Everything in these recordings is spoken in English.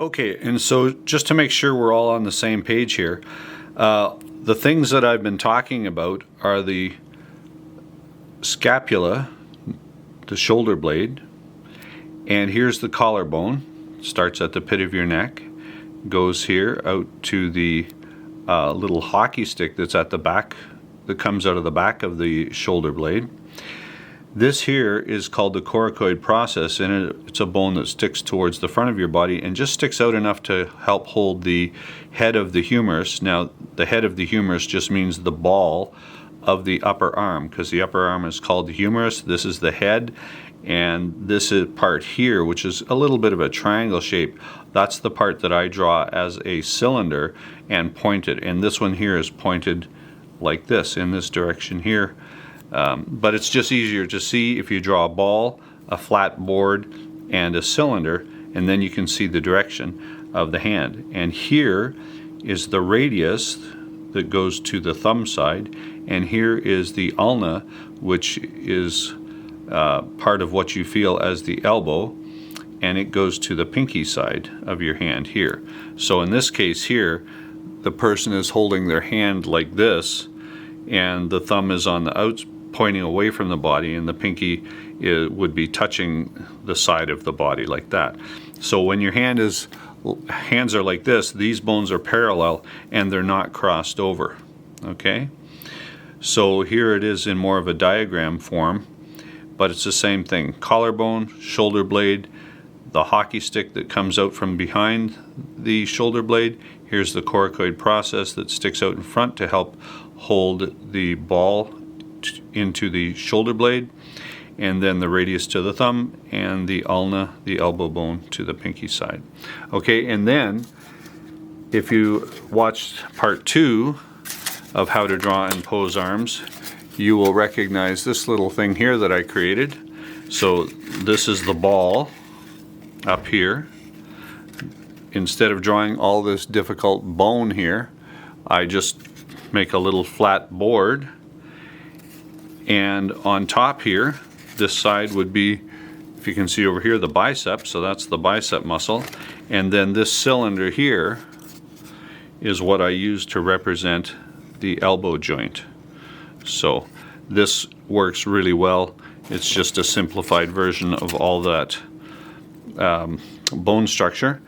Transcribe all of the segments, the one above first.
Okay, and so just to make sure we're all on the same page here, the things that I've been talking about are the scapula, the shoulder blade, and here's the collarbone. Starts at the pit of your neck, goes here out to the little hockey stick that's at the back, that comes out of the back of the shoulder blade. This here is called the coracoid process, and it's a bone that sticks towards the front of your body and just sticks out enough to help hold the head of the humerus. Now, the head of the humerus just means the ball of the upper arm, because the upper arm is called the humerus. This is the head, and this is part here, which is a little bit of a triangle shape. That's the part that I draw as a cylinder and point it. And this one here is pointed like this, in this direction here. But it's just easier to see if you draw a ball, a flat board, and a cylinder, and then you can see the direction of the hand. And here is the radius that goes to the thumb side, and here is the ulna, which is part of what you feel as the elbow, and it goes to the pinky side of your hand here. So in this case here, the person is holding their hand like this, and the thumb is on the outside, pointing away from the body, and the pinky would be touching the side of the body like that. So when your hands are like this, these bones are parallel and they're not crossed over. Okay? So here it is in more of a diagram form, but it's the same thing. Collarbone, shoulder blade, the hockey stick that comes out from behind the shoulder blade. Here's the coracoid process that sticks out in front to help hold the ball into the shoulder blade, and then the radius to the thumb, and the ulna, the elbow bone, to the pinky side. Okay, and then if you watched part 2 of how to draw and pose arms, you will recognize this little thing here that I created. So this is the ball up here. Instead of drawing all this difficult bone here, I just make a little flat board. And on top here, this side would be, if you can see over here, the bicep, so that's the bicep muscle. And then this cylinder here is what I use to represent the elbow joint. So this works really well. It's just a simplified version of all that bone structure,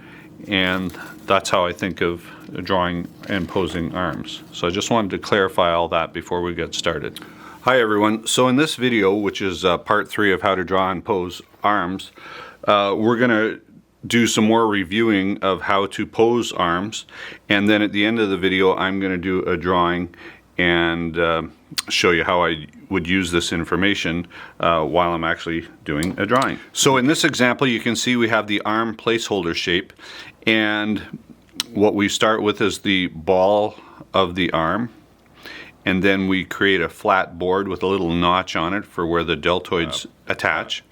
and that's how I think of drawing and posing arms. So I just wanted to clarify all that before we get started. Hi everyone. So in this video, which is part 3 of how to draw and pose arms, we're going to do some more reviewing of how to pose arms, and then at the end of the video I'm going to do a drawing and show you how I would use this information while I'm actually doing a drawing. So in this example you can see we have the arm placeholder shape, and what we start with is the ball of the arm. And then we create a flat board with a little notch on it for where the deltoids attach.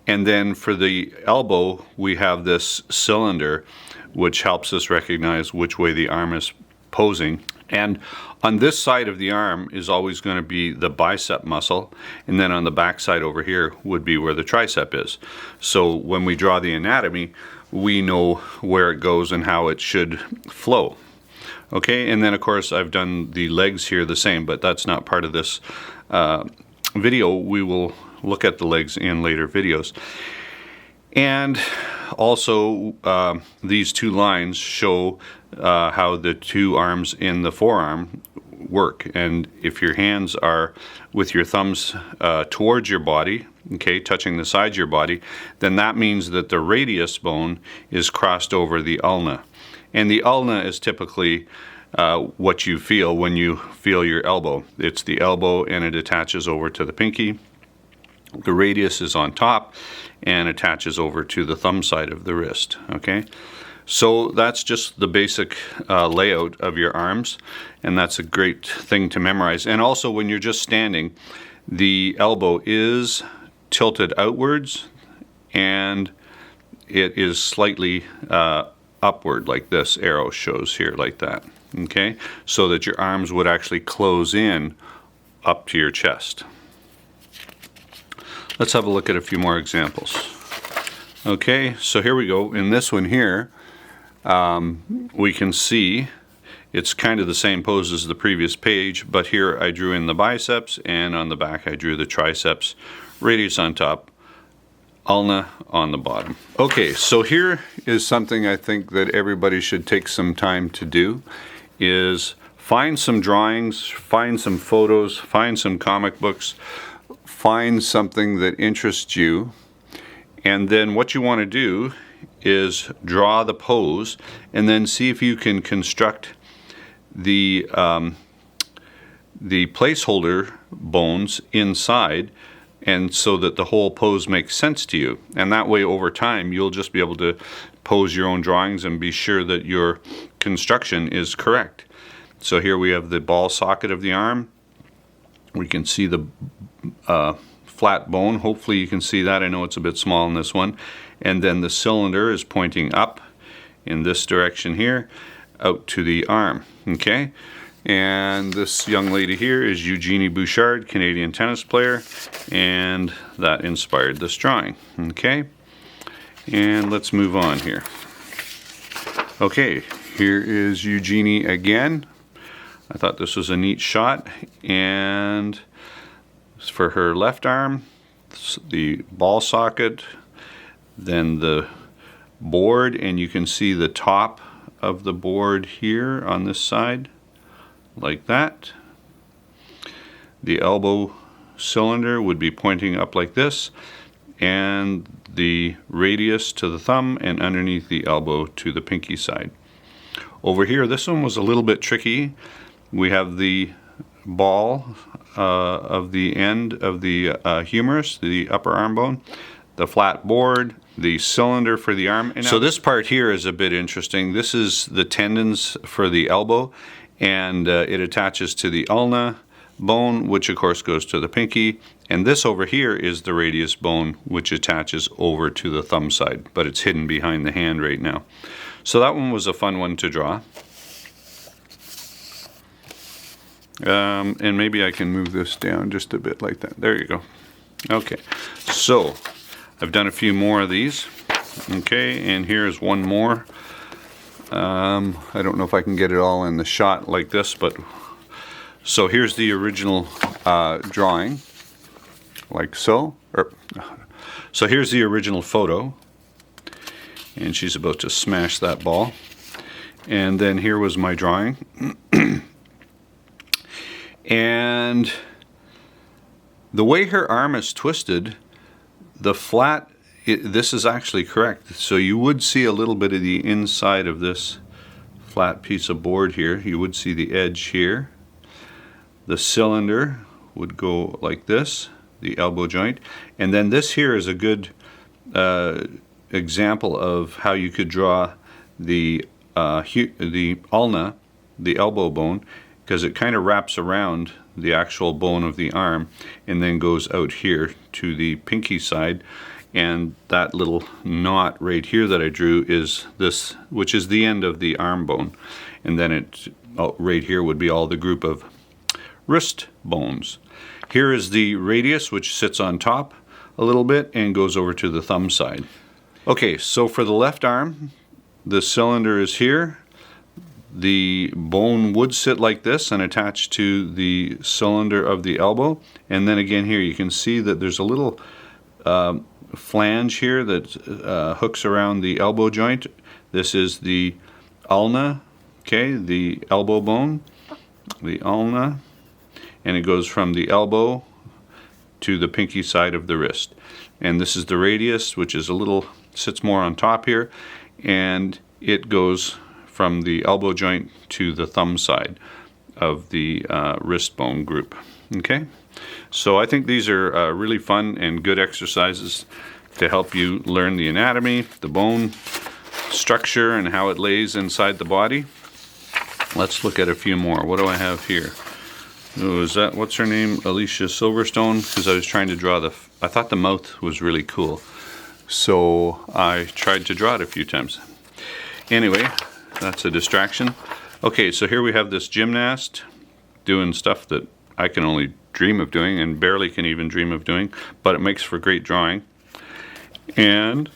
And then for the elbow, we have this cylinder, which helps us recognize which way the arm is posing. And on this side of the arm is always going to be the bicep muscle, and then on the back side over here would be where the tricep is. So when we draw the anatomy, we know where it goes and how it should flow. Okay, and then of course I've done the legs here the same, but that's not part of this video. We will look at the legs in later videos. And also these two lines show how the two arms in the forearm work. And if your hands are with your thumbs towards your body, okay, touching the sides of your body, then that means that the radius bone is crossed over the ulna. And the ulna is typically what you feel when you feel your elbow. It's the elbow, and it attaches over to the pinky. The radius is on top and attaches over to the thumb side of the wrist. Okay, so that's just the basic layout of your arms, and that's a great thing to memorize. And also when you're just standing, the elbow is tilted outwards and it is slightly upward, like this arrow shows here, like that. Okay, so that your arms would actually close in up to your chest. Let's have a look at a few more examples. Okay, so here we go. In this one here, we can see it's kind of the same pose as the previous page, but here I drew in the biceps, and on the back I drew the triceps, radius on top, ulna on the bottom. Okay, so here is something I think that everybody should take some time to do, is find some drawings, find some photos, find some comic books, find something that interests you, and then what you want to do is draw the pose and then see if you can construct the placeholder bones inside, and so that the whole pose makes sense to you. And that way, over time, you'll just be able to pose your own drawings and be sure that your construction is correct. So here we have the ball socket of the arm. We can see the flat bone. Hopefully you can see that. I know it's a bit small in this one. And then the cylinder is pointing up in this direction here, out to the arm. Okay? And this young lady here is Eugenie Bouchard, Canadian tennis player, and that inspired this drawing. Okay? And let's move on here. Okay, here is Eugenie again. I thought this was a neat shot, and for her left arm, the ball socket, then the board, and you can see the top of the board here on this side, like that. The elbow cylinder would be pointing up like this, and the radius to the thumb, and underneath the elbow to the pinky side. Over here, this one was a little bit tricky. We have the ball of the end of the humerus, the upper arm bone, the flat board, the cylinder for the arm. So this part here is a bit interesting. This is the tendons for the elbow, and it attaches to the ulna bone, which of course goes to the pinky, and this over here is the radius bone, which attaches over to the thumb side, but it's hidden behind the hand right now. So that one was a fun one to draw. And maybe I can move this down just a bit like that. There you go. Okay, so I've done a few more of these. Okay, and here's one more. I don't know if I can get it all in the shot like this, but so here's the original drawing, like so. So here's the original photo, and she's about to smash that ball. And then here was my drawing. And the way her arm is twisted, the flat, this is actually correct. So you would see a little bit of the inside of this flat piece of board here. You would see the edge here. The cylinder would go like this, the elbow joint. And then this here is a good example of how you could draw the ulna, the elbow bone, because it kind of wraps around the actual bone of the arm and then goes out here to the pinky side. And that little knot right here that I drew is this, which is the end of the arm bone. And then it right here would be all the group of wrist bones. Here is the radius, which sits on top a little bit and goes over to the thumb side. Okay, so for the left arm, the cylinder is here. The bone would sit like this and attach to the cylinder of the elbow. And then again here you can see that there's a little flange here that hooks around the elbow joint. This is the ulna, okay, the elbow bone, the ulna, and it goes from the elbow to the pinky side of the wrist. And this is the radius, which is a little, sits more on top here, and it goes from the elbow joint to the thumb side of the wrist bone group. Okay, so I think these are really fun and good exercises to help you learn the anatomy, the bone structure, and how it lays inside the body. Let's look at a few more. What do I have here? Oh, is that, what's her name? Alicia Silverstone? Because I was trying to draw I thought the mouth was really cool, so I tried to draw it a few times. Anyway, that's a distraction. Okay, so here we have this gymnast doing stuff that I can only dream of doing and barely can even dream of doing, but it makes for great drawing. And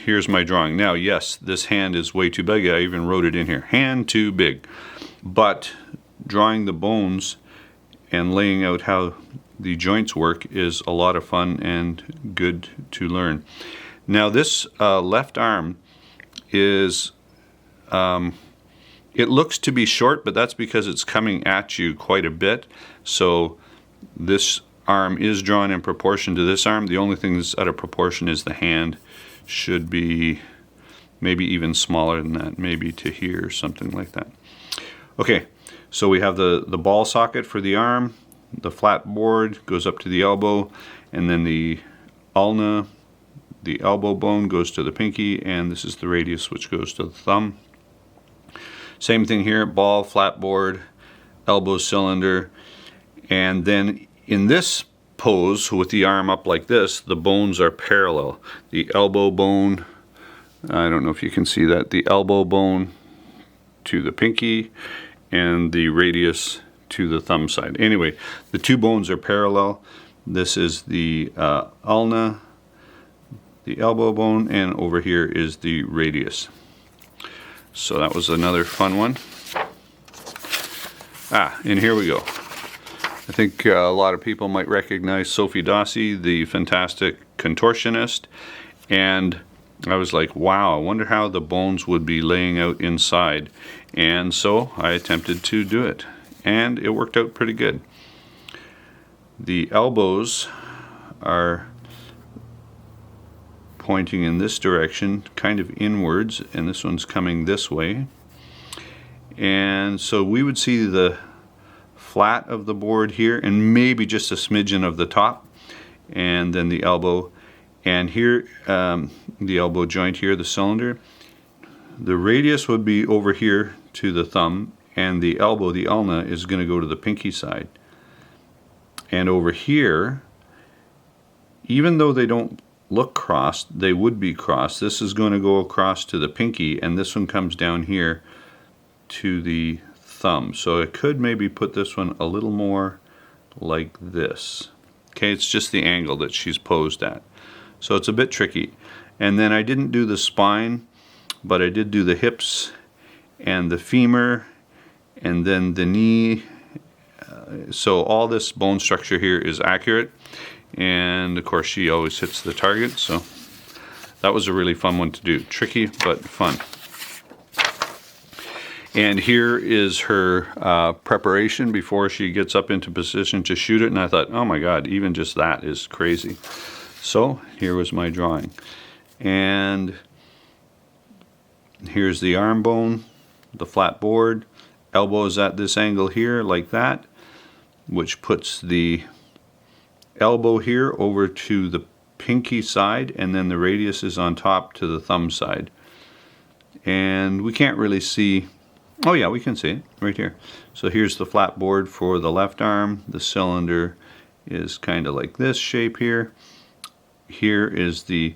here's my drawing. Now, yes, this hand is way too big. I even wrote it in here. Hand too big. But drawing the bones and laying out how the joints work is a lot of fun and good to learn. Now, this left arm is, it looks to be short, but that's because it's coming at you quite a bit. So this arm is drawn in proportion to this arm. The only thing that's out of proportion is the hand. Should be maybe even smaller than that, maybe to here, something like that. Okay, so we have the ball socket for the arm, the flat board goes up to the elbow, and then the ulna, the elbow bone, goes to the pinky, and this is the radius, which goes to the thumb. Same thing here, ball, flat board, elbow, cylinder, and then in this pose with the arm up like this, the bones are parallel. The elbow bone, I don't know if you can see that, the elbow bone to the pinky and the radius to the thumb side. Anyway, the two bones are parallel. This is the ulna, the elbow bone, and over here is the radius. So that was another fun one. And here we go. I think a lot of people might recognize Sophie Dossi, the fantastic contortionist, and I was like, wow, I wonder how the bones would be laying out inside. And so I attempted to do it, and it worked out pretty good. The elbows are pointing in this direction, kind of inwards, and this one's coming this way. And so we would see the flat of the board here, and maybe just a smidgen of the top, and then the elbow, and here the elbow joint here, the cylinder. The radius would be over here to the thumb, and the elbow, the ulna, is going to go to the pinky side. And over here, even though they don't look crossed, they would be crossed. This is going to go across to the pinky, and this one comes down here to the thumb. So I could maybe put this one a little more like this. Okay, it's just the angle that she's posed at. So it's a bit tricky. And then I didn't do the spine, but I did do the hips and the femur and then the knee. So all this bone structure here is accurate. And of course she always hits the target. So that was a really fun one to do. Tricky, but fun. And here is her preparation before she gets up into position to shoot it. And I thought, oh my God, even just that is crazy. So here was my drawing. And here's the arm bone, the flat board, elbow is at this angle here like that, which puts the elbow here over to the pinky side, and then the radius is on top to the thumb side. And we can't really see. Oh yeah, we can see it right here. So here's the flat board for the left arm. The cylinder is kind of like this shape here. Here is the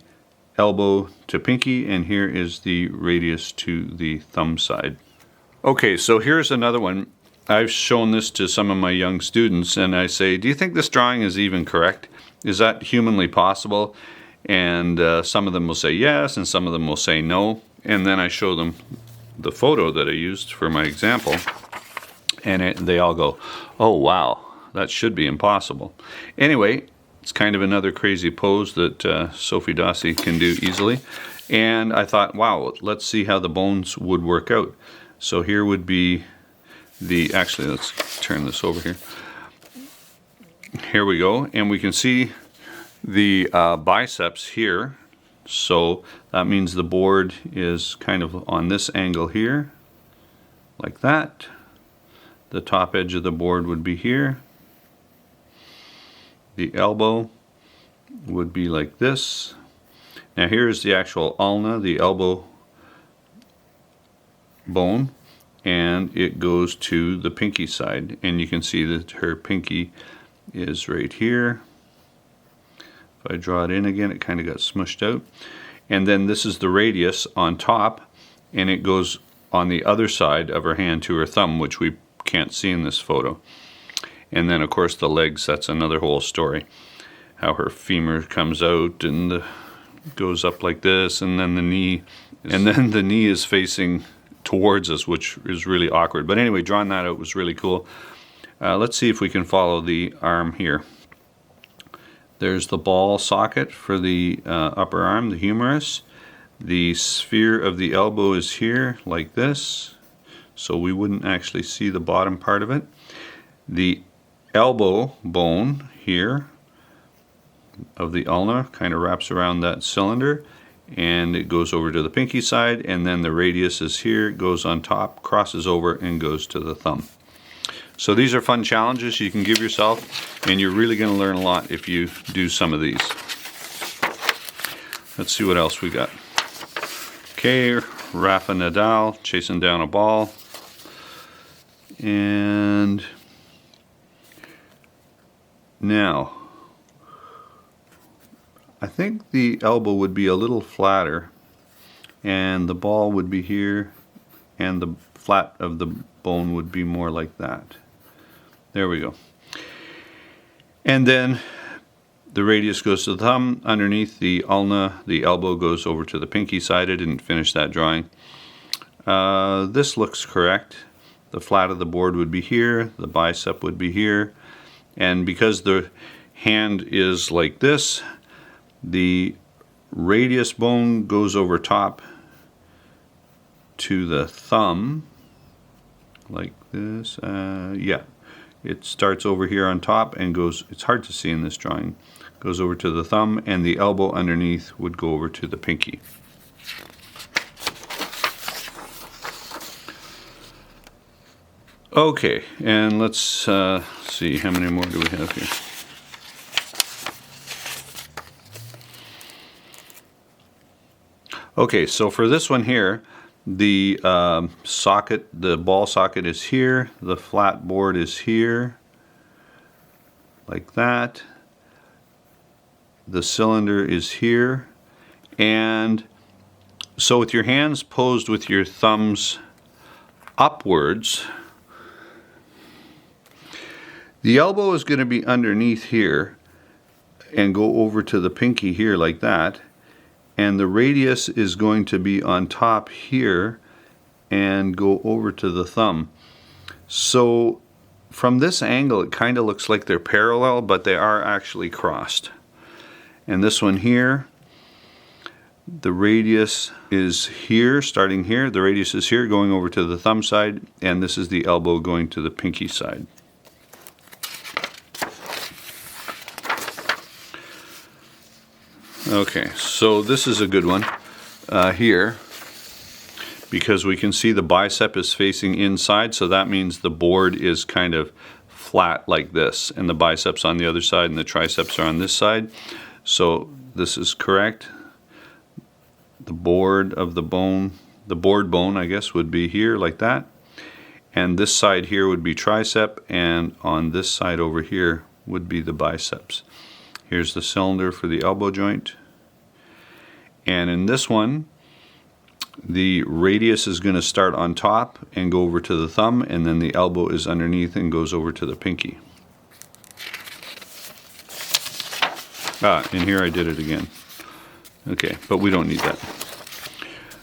elbow to pinky, and here is the radius to the thumb side. Okay, so here's another one. I've shown this to some of my young students, and I say, do you think this drawing is even correct? Is that humanly possible? And some of them will say yes, and some of them will say no. And then I show them the photo that I used for my example, and they all go, oh wow, that should be impossible. Anyway, it's kind of another crazy pose that Sophie Dossi can do easily, and I thought, wow, let's see how the bones would work out. So here would be the, actually let's turn this over here. Here we go, and we can see the biceps here. So that means the board is kind of on this angle here, like that. The top edge of the board would be here. The elbow would be like this. Now here's the actual ulna, the elbow bone, and it goes to the pinky side. And you can see that her pinky is right here. If I draw it in again, it kind of got smushed out. And then this is the radius on top, and it goes on the other side of her hand to her thumb, which we can't see in this photo. And then of course the legs, that's another whole story. How her femur comes out and the goes up like this, and then the knee, and then the knee is facing towards us, which is really awkward. But anyway, drawing that out was really cool. Let's see if we can follow the arm here. There's the ball socket for the upper arm, the humerus. The sphere of the elbow is here, like this, so we wouldn't actually see the bottom part of it. The elbow bone here of the ulna kind of wraps around that cylinder, and it goes over to the pinky side, and then the radius is here, goes on top, crosses over, and goes to the thumb. So these are fun challenges you can give yourself, and you're really going to learn a lot if you do some of these. Let's see what else we got. Okay, Rafa Nadal chasing down a ball. And now, I think the elbow would be a little flatter, and the ball would be here, and the flat of the bone would be more like that. There we go. And then the radius goes to the thumb. Underneath the ulna, the elbow goes over to the pinky side. I didn't finish that drawing. This looks correct. The flat of the board would be here, the bicep would be here, and because the hand is like this, the radius bone goes over top to the thumb, like this. Yeah, it starts over here on top and goes, it's hard to see in this drawing, goes over to the thumb, and the elbow underneath would go over to the pinky. Okay, and let's see, how many more do we have here? Okay, so for this one here, the socket, the ball socket is here, the flat board is here, like that. The cylinder is here, and so with your hands posed with your thumbs upwards, the elbow is going to be underneath here and go over to the pinky here like that, and the radius is going to be on top here and go over to the thumb. So from this angle it kind of looks like they're parallel, but they are actually crossed. And this one here, the radius is here, starting here, the radius is here going over to the thumb side, and this is the elbow going to the pinky side. Okay, so this is a good one here, because we can see the bicep is facing inside, so that means the board is kind of flat like this, and the biceps on the other side and the triceps are on this side. So this is correct. The board of the bone, the board bone I guess, would be here like that, and this side here would be tricep, and on this side over here would be the biceps. Here's the cylinder for the elbow joint, and in this one the radius is going to start on top and go over to the thumb, and then the elbow is underneath and goes over to the pinky. And here I did it again. Okay, but we don't need that.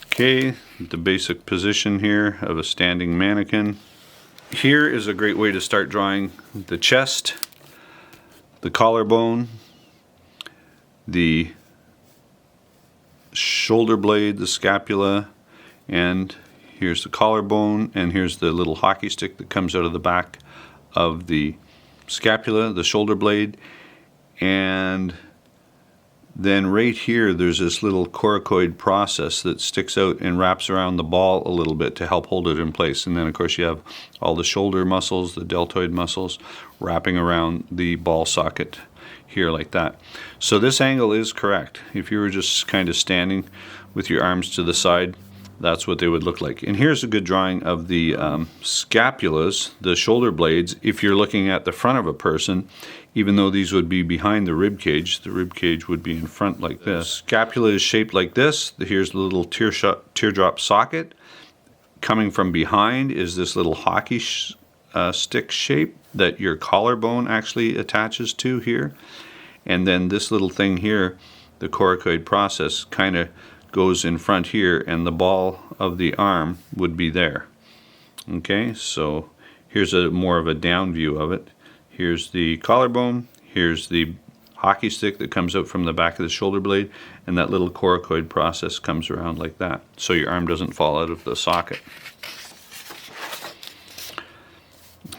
Okay, the basic position here of a standing mannequin. Here is a great way to start drawing the chest, the collarbone, the shoulder blade, the scapula, and here's the collarbone, and here's the little hockey stick that comes out of the back of the scapula, the shoulder blade, and then right here there's this little coracoid process that sticks out and wraps around the ball a little bit to help hold it in place. And then of course you have all the shoulder muscles, the deltoid muscles, wrapping around the ball socket here like that. So this angle is correct. If you were just kind of standing with your arms to the side, that's what they would look like. And here's a good drawing of the scapulas, the shoulder blades, if you're looking at the front of a person. Even though these would be behind the rib cage would be in front like this. Scapula is shaped like this. Here's the little teardrop socket. Coming from behind is this little hockey stick shape that your collarbone actually attaches to here. And then this little thing here the coracoid process kind of goes in front here, and the ball of the arm would be there. Okay, so here's a more of a down view of it. Here's the collarbone, here's the hockey stick that comes out from the back of the shoulder blade, and that little coracoid process comes around like that, so your arm doesn't fall out of the socket.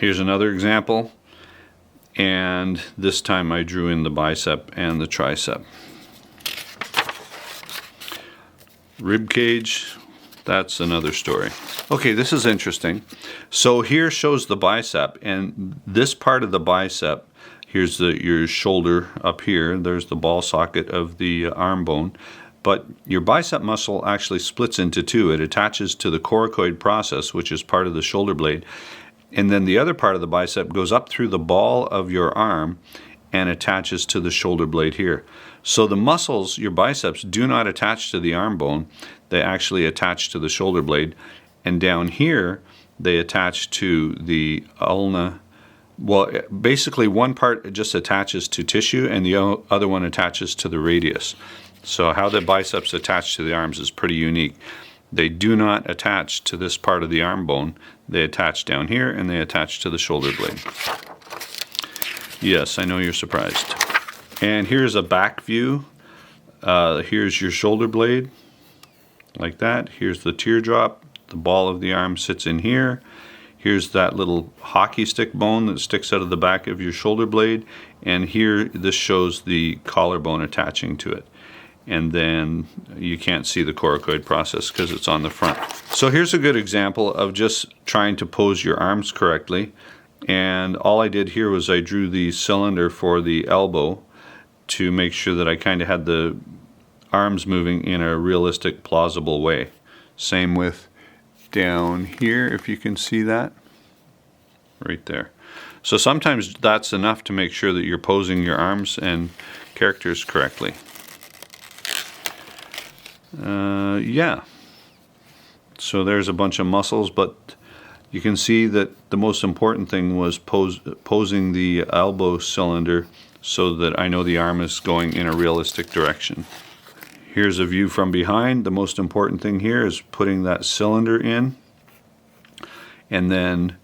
Here's another example, and this time I drew in the bicep and the tricep. Rib cage, that's another story. Okay, this is interesting. So here shows the bicep, and this part of the bicep, here's your shoulder up here, there's the ball socket of the arm bone, but your bicep muscle actually splits into two. It attaches to the coracoid process, which is part of the shoulder blade, and then the other part of the bicep goes up through the ball of your arm and attaches to the shoulder blade here. So the muscles, your biceps, do not attach to the arm bone, they actually attach to the shoulder blade, and down here they attach to the ulna. Well, basically one part just attaches to tissue and the other one attaches to the radius. So how the biceps attach to the arms is pretty unique. They do not attach to this part of the arm bone. They attach down here and they attach to the shoulder blade. Yes, I know you're surprised. And here's a back view. Here's your shoulder blade, like that. Here's the teardrop. The ball of the arm sits in here. Here's that little hockey stick bone that sticks out of the back of your shoulder blade. And here, this shows the collarbone attaching to it. And then you can't see the coracoid process because it's on the front. So here's a good example of just trying to pose your arms correctly. And all I did here was I drew the cylinder for the elbow to make sure that I kind of had the arms moving in a realistic, plausible way. Same with down here, if you can see that, right there. So sometimes that's enough to make sure that you're posing your arms and characters correctly. Yeah. So there's a bunch of muscles, but you can see that the most important thing was posing the elbow cylinder so that I know the arm is going in a realistic direction. Here's a view from behind. The most important thing here is putting that cylinder in. And then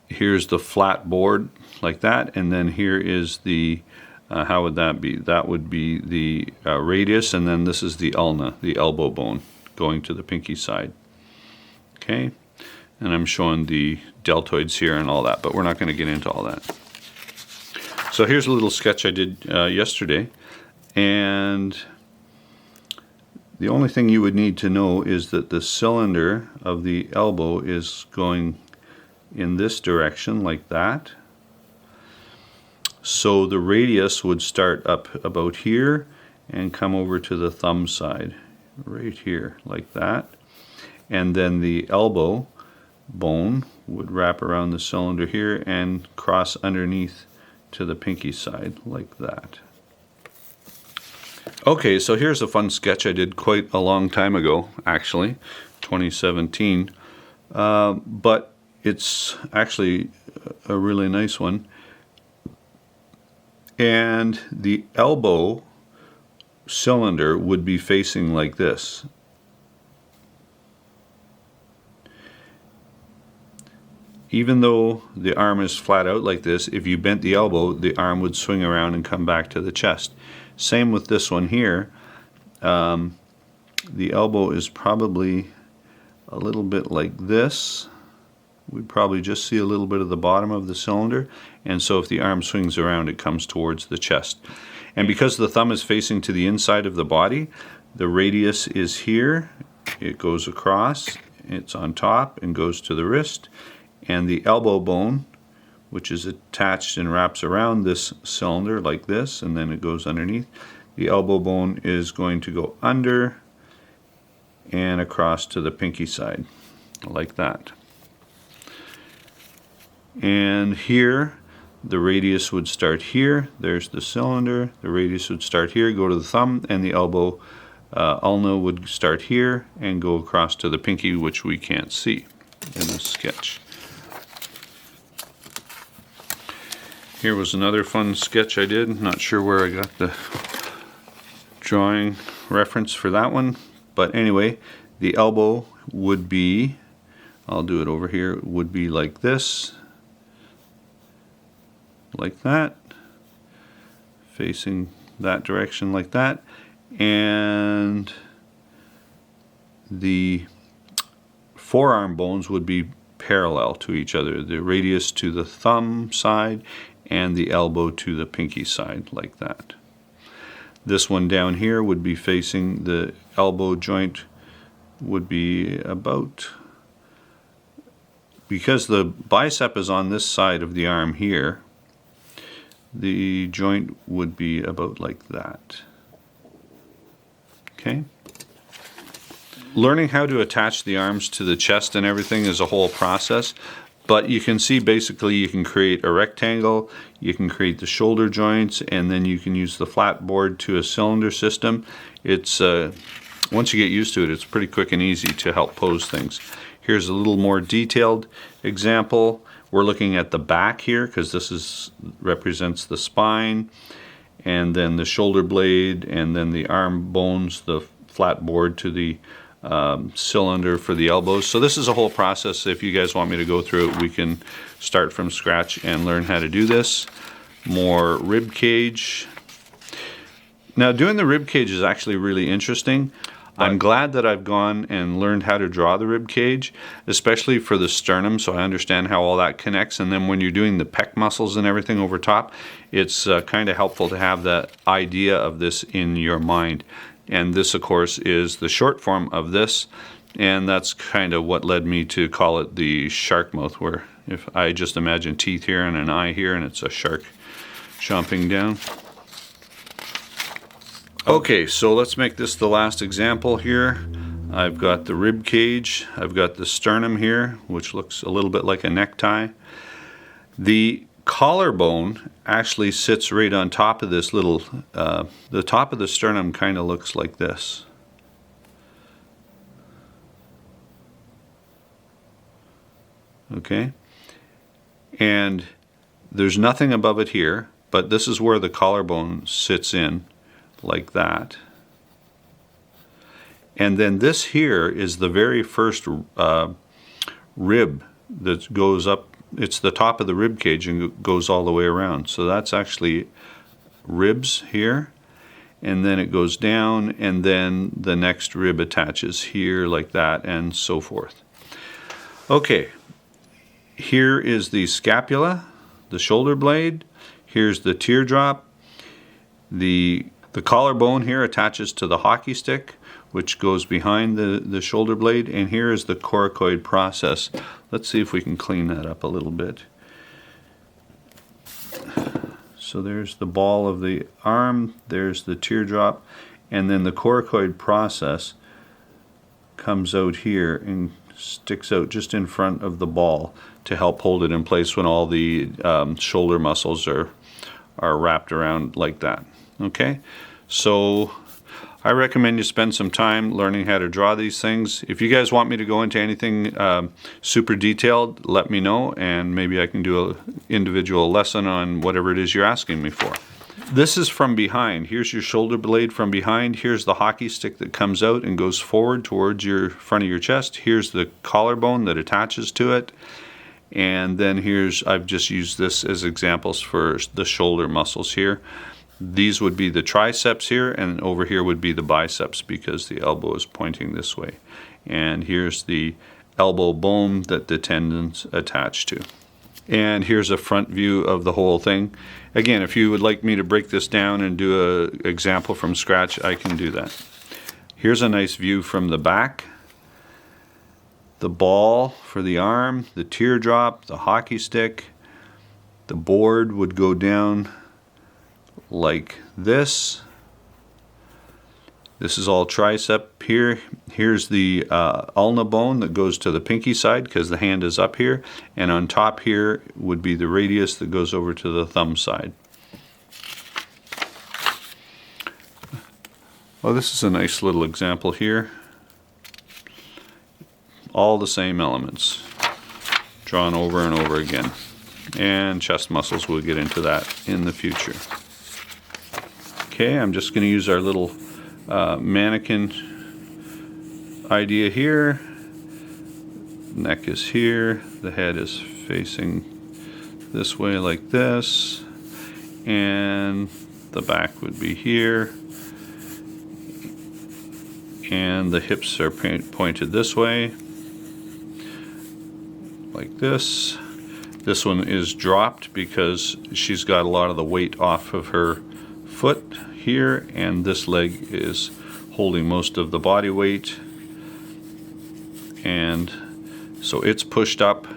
here's the flat board like that. And then here is the, how would that be? That would be the radius. And then this is the ulna, the elbow bone, going to the pinky side. Okay. And I'm showing the deltoids here and all that, but we're not going to get into all that. So here's a little sketch I did yesterday. And the only thing you would need to know is that the cylinder of the elbow is going in this direction like that. So the radius would start up about here and come over to the thumb side right here like that. And then the elbow bone would wrap around the cylinder here and cross underneath to the pinky side like that. Okay, so here's a fun sketch I did quite a long time ago, actually, 2017, but it's actually a really nice one. And the elbow cylinder would be facing like this. Even though the arm is flat out like this, if you bent the elbow, the arm would swing around and come back to the chest. Same with this one here. The elbow is probably a little bit like this. We'd probably just see a little bit of the bottom of the cylinder, and so if the arm swings around, it comes towards the chest. And because the thumb is facing to the inside of the body, the radius is here, it goes across, it's on top and goes to the wrist, and the elbow bone, which is attached and wraps around this cylinder like this, and then it goes underneath. The elbow bone is going to go under and across to the pinky side, like that. And here, the radius would start here. There's the cylinder. The radius would start here, go to the thumb, and the elbow ulna would start here and go across to the pinky, which we can't see in this sketch. Here was another fun sketch I did. Not sure where I got the drawing reference for that one. But anyway, the elbow would be, I'll do it over here, would be like this, like that, facing that direction like that, and the forearm bones would be parallel to each other, the radius to the thumb side and the elbow to the pinky side, like that. This one down here would be facing, the elbow joint would be about, because the bicep is on this side of the arm here, the joint would be about like that. Okay? Learning how to attach the arms to the chest and everything is a whole process, but you can see basically you can create a rectangle, you can create the shoulder joints, and then you can use the flat board to a cylinder system. It's once you get used to it, it's pretty quick and easy to help pose things. Here's a little more detailed example. We're looking at the back here because this represents the spine, and then the shoulder blade, and then the arm bones, the flat board to the cylinder for the elbows. So this is a whole process. If you guys want me to go through it, we can start from scratch and learn how to do this. More rib cage. Now, doing the rib cage is actually really interesting. I'm glad that I've gone and learned how to draw the rib cage, especially for the sternum, so I understand how all that connects. And then when you're doing the pec muscles and everything over top, it's kind of helpful to have that idea of this in your mind. And this, of course, is the short form of this, and that's kind of what led me to call it the shark mouth, where if I just imagine teeth here and an eye here, and it's a shark chomping down. Okay, so let's make this the last example here. I've got the rib cage, I've got the sternum here, which looks a little bit like a necktie. The collarbone actually sits right on top of this little, the top of the sternum kind of looks like this. Okay, and there's nothing above it here, but this is where the collarbone sits in, like that. And then this here is the very first rib that goes up. It's the top of the rib cage and goes all the way around. So that's actually ribs here, and then it goes down, and then the next rib attaches here like that, and so forth. Okay, here is the scapula, the shoulder blade. Here's the teardrop. The collarbone here attaches to the hockey stick, which goes behind the shoulder blade, and here is the coracoid process. Let's see if we can clean that up a little bit. So there's the ball of the arm, there's the teardrop, and then the coracoid process comes out here and sticks out just in front of the ball to help hold it in place when all the shoulder muscles are wrapped around like that. Okay, so I recommend you spend some time learning how to draw these things. If you guys want me to go into anything super detailed, let me know, and maybe I can do an individual lesson on whatever it is you're asking me for. This is from behind. Here's your shoulder blade from behind. Here's the hockey stick that comes out and goes forward towards your front of your chest. Here's the collarbone that attaches to it. And then I've just used this as examples for the shoulder muscles here. These would be the triceps here, and over here would be the biceps because the elbow is pointing this way. And here's the elbow bone that the tendons attach to. And here's a front view of the whole thing. Again, if you would like me to break this down and do an example from scratch, I can do that. Here's a nice view from the back. The ball for the arm, the teardrop, the hockey stick. The board would go down like this. This is all tricep here. Here's the ulna bone that goes to the pinky side because the hand is up here, and on top here would be the radius that goes over to the thumb side. Well, this is a nice little example here. All the same elements drawn over and over again, and chest muscles, we'll get into that in the future. Okay, I'm just going to use our little mannequin idea here. Neck is here, the head is facing this way like this, and the back would be here, and the hips are pointed this way like this. This one is dropped because she's got a lot of the weight off of her foot here, and this leg is holding most of the body weight, and so it's pushed up,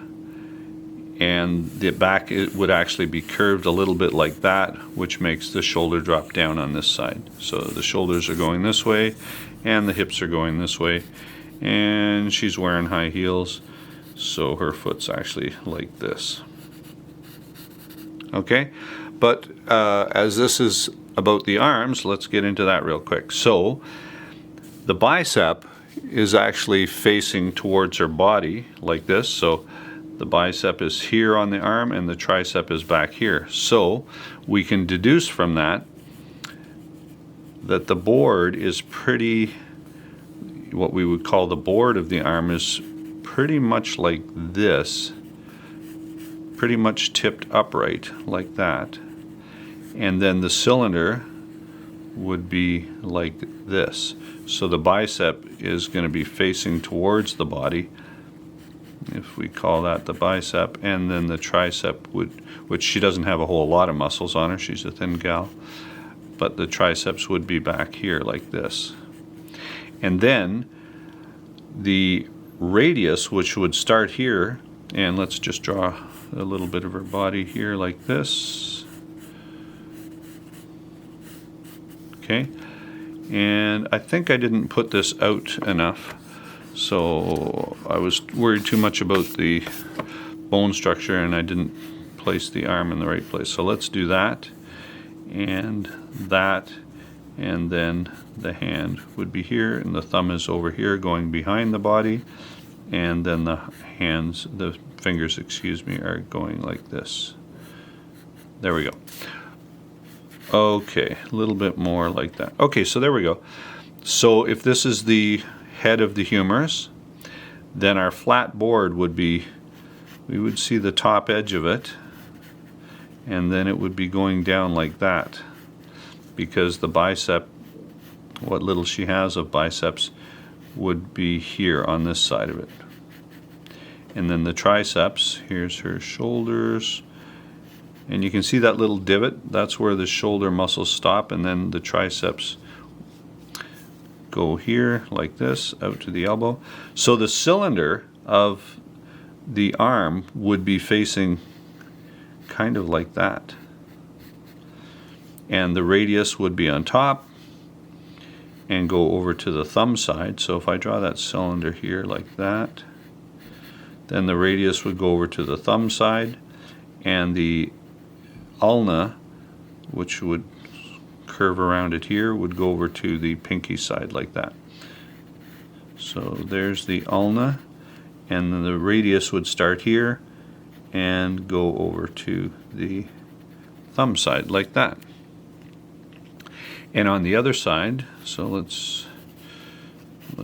and the back, it would actually be curved a little bit like that, which makes the shoulder drop down on this side. So the shoulders are going this way and the hips are going this way, and she's wearing high heels, so her foot's actually like this. Okay, but as this is about the arms, let's get into that real quick. So the bicep is actually facing towards her body like this. So the bicep is here on the arm and the tricep is back here. So we can deduce from that that the board is pretty, what we would call the board of the arm is pretty much like this, pretty much tipped upright like that. And then the cylinder would be like this. So the bicep is going to be facing towards the body, if we call that the bicep, and then the tricep would, which she doesn't have a whole lot of muscles on her, she's a thin gal, but the triceps would be back here like this. And then the radius, which would start here, and let's just draw a little bit of her body here like this. Okay. And I think I didn't put this out enough, so I was worried too much about the bone structure and I didn't place the arm in the right place. So let's do that, and then the hand would be here, and the thumb is over here going behind the body, and then the hands, the fingers, excuse me, are going like this. There we go. Okay, a little bit more like that. Okay, so there we go. So if this is the head of the humerus, then our flat board would be, we would see the top edge of it, and then it would be going down like that, because the bicep, what little she has of biceps, would be here on this side of it. And then the triceps, here's her shoulders, and you can see that little divot, that's where the shoulder muscles stop, and then the triceps go here like this out to the elbow. So the cylinder of the arm would be facing kind of like that, and the radius would be on top and go over to the thumb side. So if I draw that cylinder here like that, then the radius would go over to the thumb side, and the ulna, which would curve around it here, would go over to the pinky side like that. So there's the ulna, and then the radius would start here and go over to the thumb side like that. And on the other side, so let's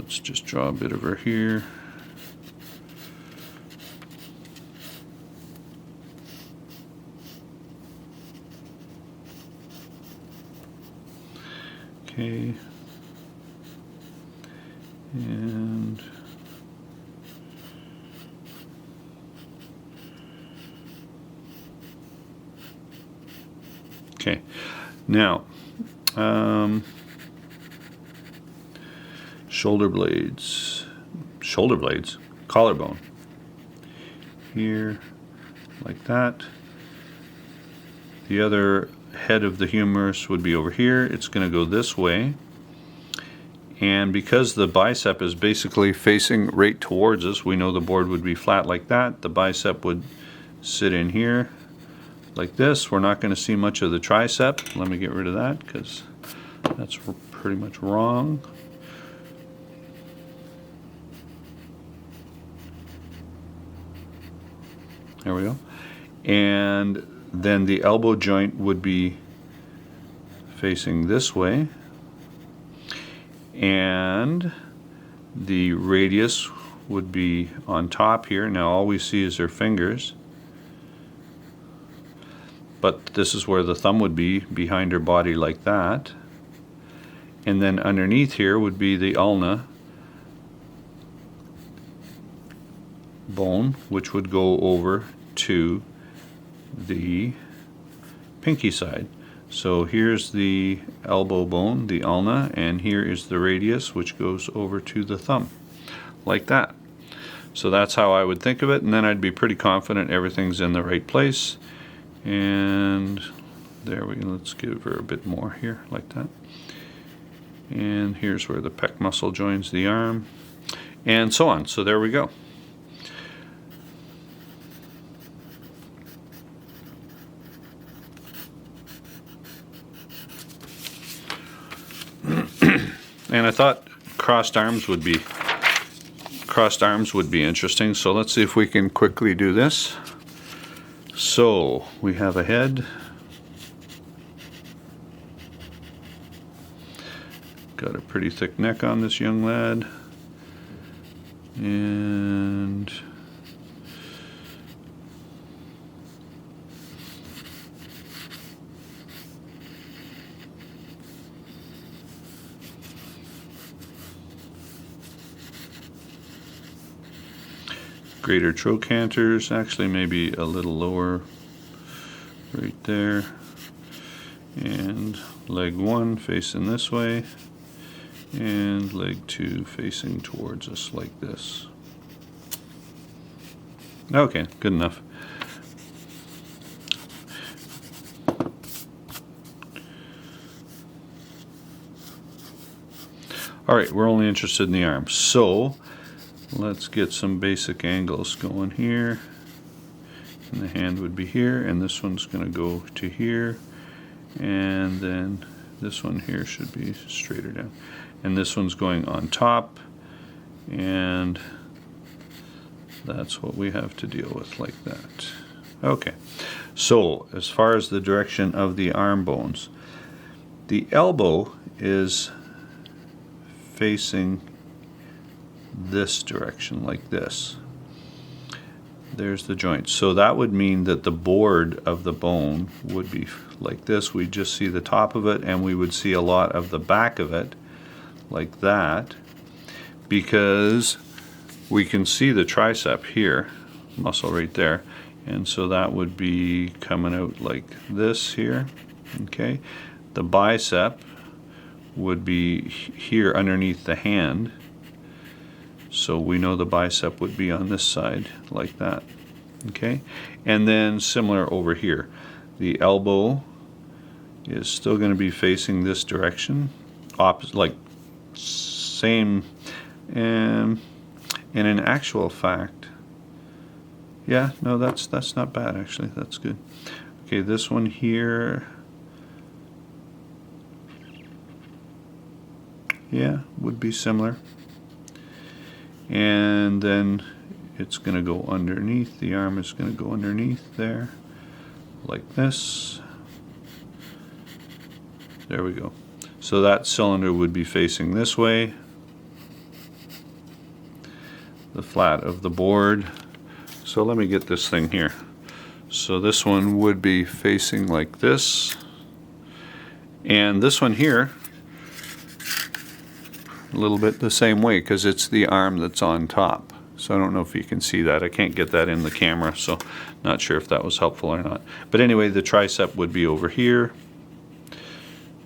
just draw a bit of her here. Okay, and okay, now shoulder blades, collarbone here like that. The other head of the humerus would be over here. It's going to go this way, and because the bicep is basically facing right towards us, we know the board would be flat like that. The bicep would sit in here like this. We're not going to see much of the tricep. Let me get rid of that because that's pretty much wrong. There we go. And then the elbow joint would be facing this way, and the radius would be on top here. Now all we see is their fingers, but this is where the thumb would be, behind her body like that. And then underneath here would be the ulna bone, which would go over to the pinky side. So here's the elbow bone, the ulna, and here is the radius, which goes over to the thumb, like that. So that's how I would think of it, and then I'd be pretty confident everything's in the right place. And there we go. Let's give her a bit more here, like that. And here's where the pec muscle joins the arm, and so on. So there we go. And I thought crossed arms would be interesting, so let's see if we can quickly do this. So we have a head, got a pretty thick neck on this young lad, and greater trochanters, actually maybe a little lower right there, and leg 1 facing this way, and leg 2 facing towards us like this. Okay, good enough. Alright, we're only interested in the arm, so let's get some basic angles going here. And the hand would be here, and this one's going to go to here, and then this one here should be straighter down, and this one's going on top, and that's what we have to deal with, like that. Okay, so as far as the direction of the arm bones, the elbow is facing this direction, like this. There's the joint. So that would mean that the board of the bone would be like this. We just see the top of it, and we would see a lot of the back of it, like that, because we can see the tricep here, muscle right there, and so that would be coming out like this here. Okay, the bicep would be here underneath the hand. So we know the bicep would be on this side, like that. Okay, and then similar over here. The elbow is still going to be facing this direction, opposite, like same. And in actual fact, yeah, no, that's not bad actually. That's good. Okay, this one here, yeah, would be similar. And then it's going to go underneath, the arm is going to go underneath there, like this. There we go. So that cylinder would be facing this way, the flat of the board. So let me get this thing here. So this one would be facing like this, and this one here a little bit the same way, because it's the arm that's on top. So I don't know if you can see that. I can't get that in the camera, so not sure if that was helpful or not. But anyway, the tricep would be over here,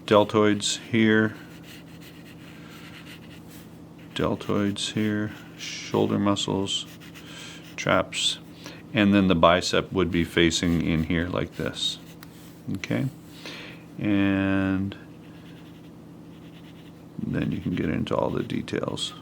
deltoids here, deltoids here, shoulder muscles, traps, and then the bicep would be facing in here like this. Okay, and then you can get into all the details.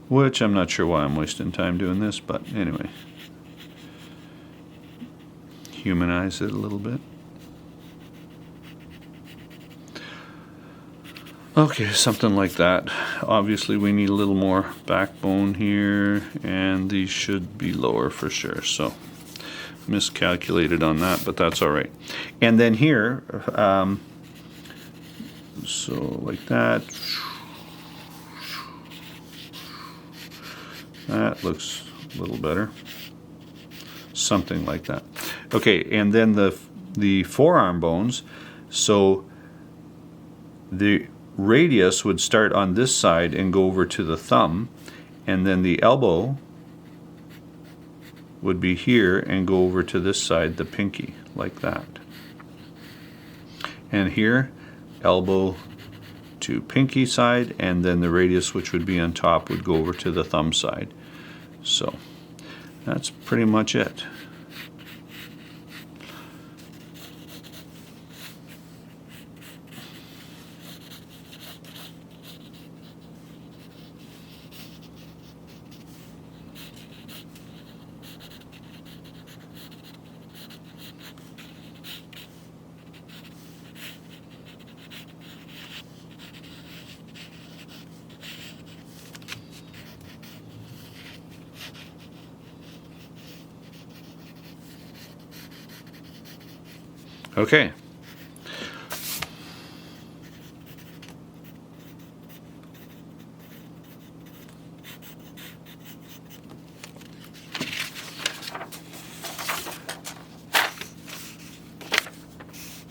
Which I'm not sure why I'm wasting time doing this, but anyway. Humanize it a little bit. Okay, something like that. Obviously we need a little more backbone here, and these should be lower for sure, so miscalculated on that, but that's all right. And then here, so like that. That looks a little better. Something like that. Okay, and then the forearm bones, so the radius would start on this side and go over to the thumb, and then the elbow would be here and go over to this side, the pinky, like that. And here, elbow to pinky side, and then the radius, which would be on top, would go over to the thumb side. So that's pretty much it. Okay.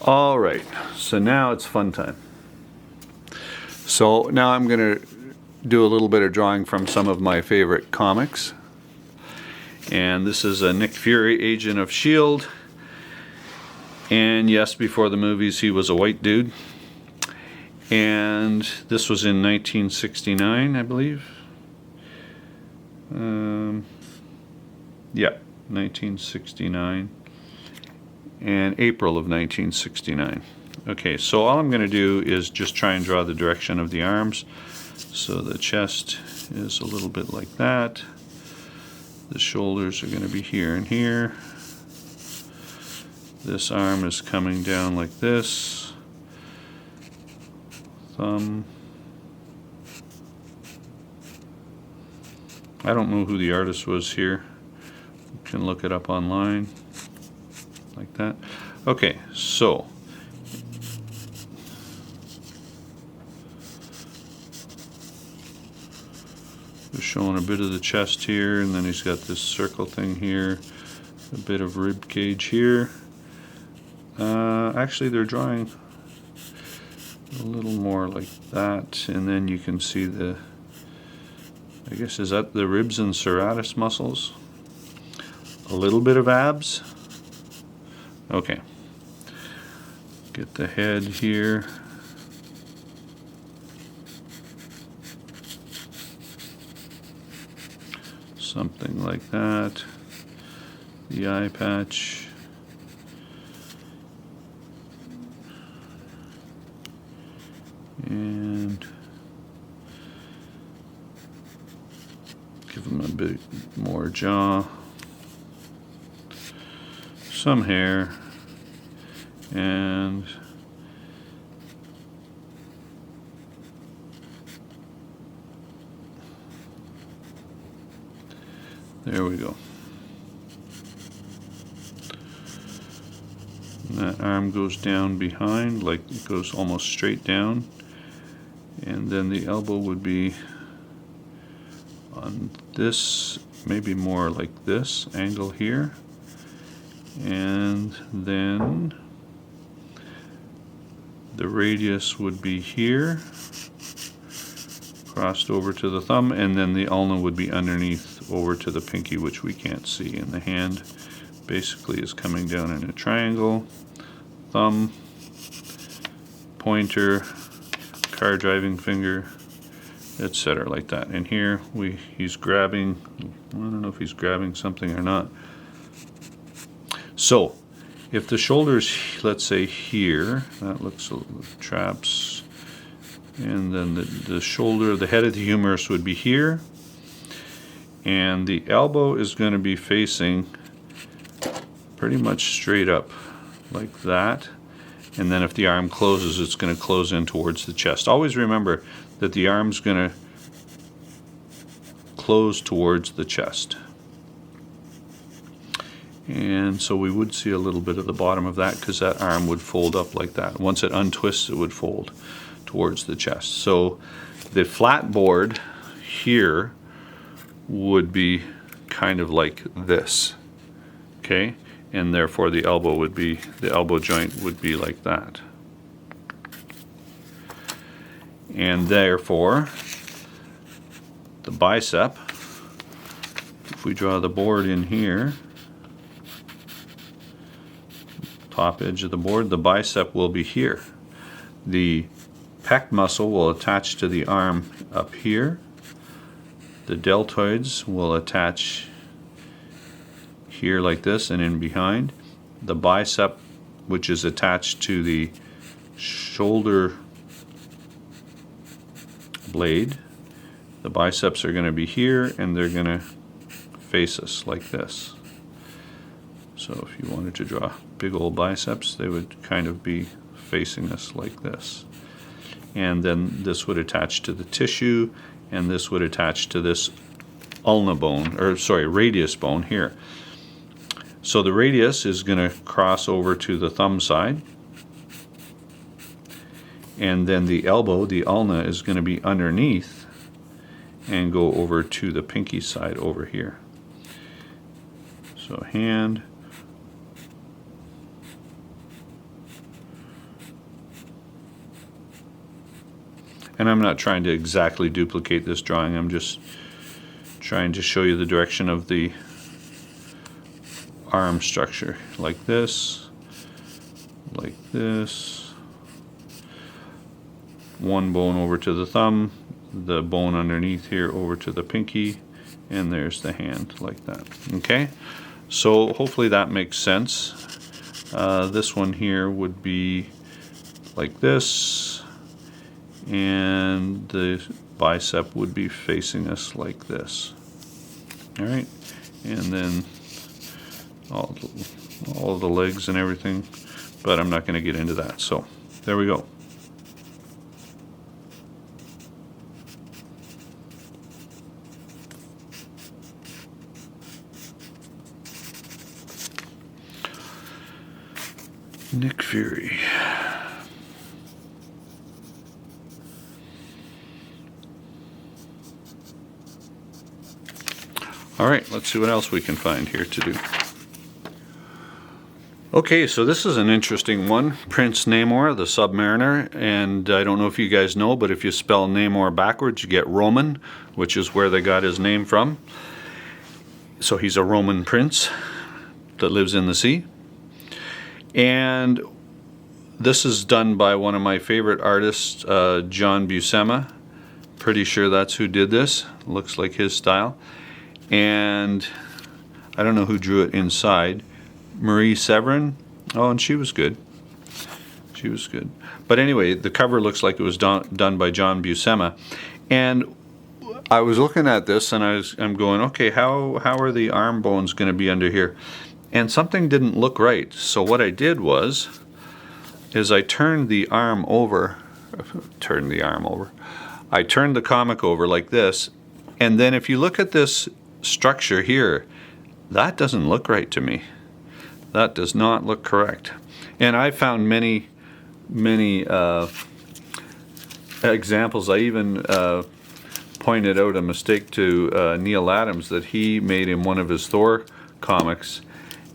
All right, so now it's fun time. So now I'm going to do a little bit of drawing from some of my favorite comics. And this is a Nick Fury, Agent of S.H.I.E.L.D. And yes, before the movies, he was a white dude. And this was in 1969, I believe. Yeah, 1969. And April of 1969. Okay, so all I'm going to do is just try and draw the direction of the arms. So the chest is a little bit like that. The shoulders are going to be here and here. This arm is coming down like this. Thumb. I don't know who the artist was here. You can look it up online. Like that. Okay, so we're showing a bit of the chest here, and then he's got this circle thing here, a bit of rib cage here. Actually, they're drawing a little more like that, and then you can see the, I guess, is that the ribs and serratus muscles? A little bit of abs. Okay. Get the head here. Something like that. The eye patch. And give him a bit more jaw. Some hair. And there we go. And that arm goes down behind, like it goes almost straight down. And then the elbow would be on this, maybe more like this angle here. And then the radius would be here, crossed over to the thumb, and then the ulna would be underneath over to the pinky, which we can't see. And the hand basically is coming down in a triangle. Thumb, pointer, car driving finger, etc., like that. And here he's grabbing, I don't know if he's grabbing something or not. So if the shoulders, let's say here, that looks a little traps, and then the shoulder, the head of the humerus would be here, and the elbow is going to be facing pretty much straight up like that, And then if the arm closes, it's going to close in towards the chest. Always remember that the arm's going to close towards the chest. And so we would see a little bit of the bottom of that because that arm would fold up like that. Once it untwists, it would fold towards the chest. So the flat board here would be kind of like this, okay? And therefore the elbow joint would be like that. And therefore the bicep, if we draw the board in here, top edge of the board, the bicep will be here. The pec muscle will attach to the arm up here. The deltoids will attach here like this and in behind. The bicep, which is attached to the shoulder blade, the biceps are going to be here and they're going to face us like this. So if you wanted to draw big old biceps, they would kind of be facing us like this. And then this would attach to the tissue, and this would attach to this ulna bone, or sorry, radius bone here. So the radius is going to cross over to the thumb side, and then the elbow, the ulna, is going to be underneath and go over to the pinky side over here. So hand, and I'm not trying to exactly duplicate this drawing, I'm just trying to show you the direction of the arm structure, like this, one bone over to the thumb, the bone underneath here over to the pinky, and there's the hand like that. Okay, so hopefully that makes sense. This one here would be like this, and the bicep would be facing us like this. All right, and then all of the legs and everything, but I'm not going to get into that. So there we go. Nick Fury. All right, let's see what else we can find here to do. Okay, so this is an interesting one. Prince Namor, the Submariner, and I don't know if you guys know, but if you spell Namor backwards, you get Roman, which is where they got his name from. So he's a Roman prince that lives in the sea. And this is done by one of my favorite artists, John Buscema. Pretty sure that's who did this. Looks like his style. And I don't know who drew it inside. Marie Severin. Oh, and she was good. She was good. But anyway, the cover looks like it was done by John Buscema. And I was looking at this and I'm going, okay, how are the arm bones going to be under here? And something didn't look right. So what I did is I turned the arm over. I turned the comic over like this. And then if you look at this structure here, that doesn't look right to me. That does not look correct. And I found many examples. I even pointed out a mistake to Neil Adams that he made in one of his Thor comics.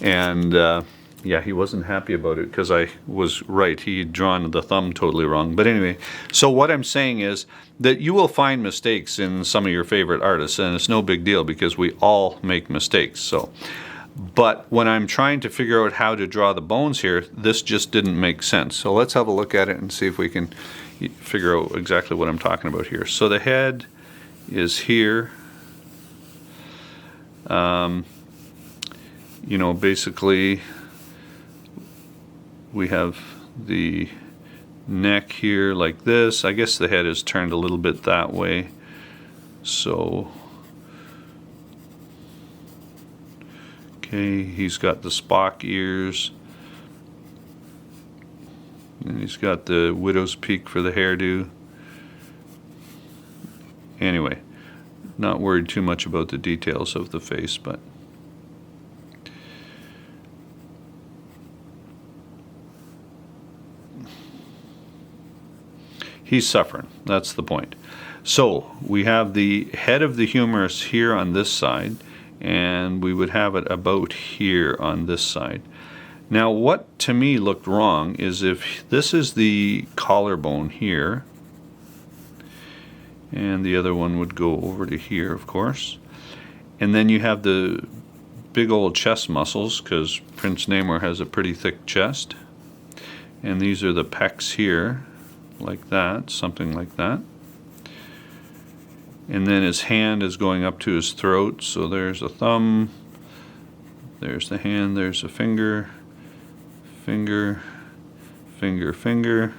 And yeah, he wasn't happy about it because I was right. He had drawn the thumb totally wrong. But anyway, so what I'm saying is that you will find mistakes in some of your favorite artists, and it's no big deal because we all make mistakes. So, but when I'm trying to figure out how to draw the bones here, this just didn't make sense. So let's have a look at it and see if we can figure out exactly what I'm talking about here. So the head is here. You know, basically we have the neck here like this. I guess the head is turned a little bit that way. So, okay, he's got the Spock ears. And he's got the widow's peak for the hairdo. Anyway, not worried too much about the details of the face, but he's suffering. That's the point. So we have the head of the humerus here on this side, and we would have it about here on this side. Now what to me looked wrong is if this is the collarbone here, and the other one would go over to here, of course, and then you have the big old chest muscles, because Prince Namor has a pretty thick chest, and these are the pecs here, like that, something like that. And then his hand is going up to his throat, so there's a thumb, there's the hand, there's a finger, finger, finger, finger.